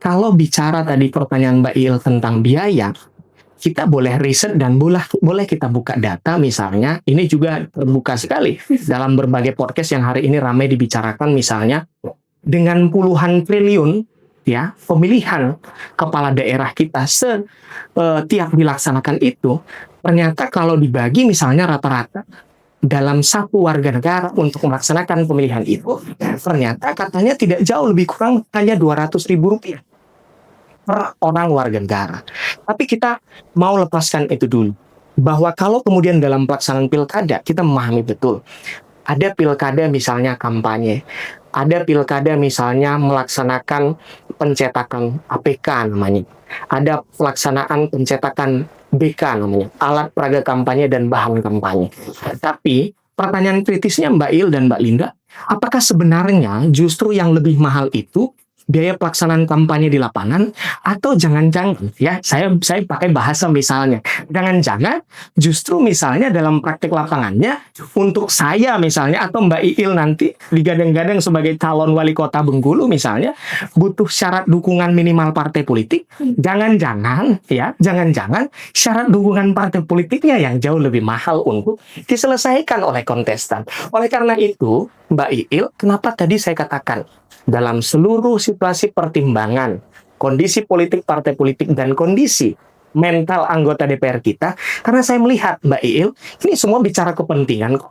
Kalau bicara tadi pertanyaan Mbak Il tentang biaya, kita boleh riset dan boleh kita buka data misalnya. Ini juga terbuka sekali dalam berbagai podcast yang hari ini ramai dibicarakan, misalnya dengan puluhan triliun ya pemilihan kepala daerah kita setiap dilaksanakan itu, ternyata kalau dibagi misalnya rata-rata dalam satu warga negara untuk melaksanakan pemilihan itu, ternyata katanya tidak jauh, lebih kurang hanya 200.000 rupiah per orang warga negara. Tapi kita mau lepaskan itu dulu, bahwa kalau kemudian dalam pelaksanaan pilkada kita memahami betul, ada pilkada misalnya kampanye, ada pilkada misalnya melaksanakan pencetakan APK namanya, ada pelaksanaan pencetakan BK namanya, alat peraga kampanye dan bahan kampanye. Tapi pertanyaan kritisnya Mbak Il dan Mbak Linda, apakah sebenarnya justru yang lebih mahal itu biaya pelaksanaan kampanye di lapangan, atau jangan-jangan ya saya pakai bahasa misalnya, jangan-jangan justru misalnya dalam praktik lapangannya untuk saya misalnya atau Mbak Iil nanti digadang-gadang sebagai calon wali kota Bengkulu misalnya butuh syarat dukungan minimal partai politik, jangan-jangan syarat dukungan partai politiknya yang jauh lebih mahal untuk diselesaikan oleh kontestan. Oleh karena itu Mbak Iil, kenapa tadi saya katakan dalam seluruh situasi pertimbangan kondisi politik partai politik dan kondisi mental anggota DPR kita, karena saya melihat Mbak Iil, ini semua bicara kepentingan kok.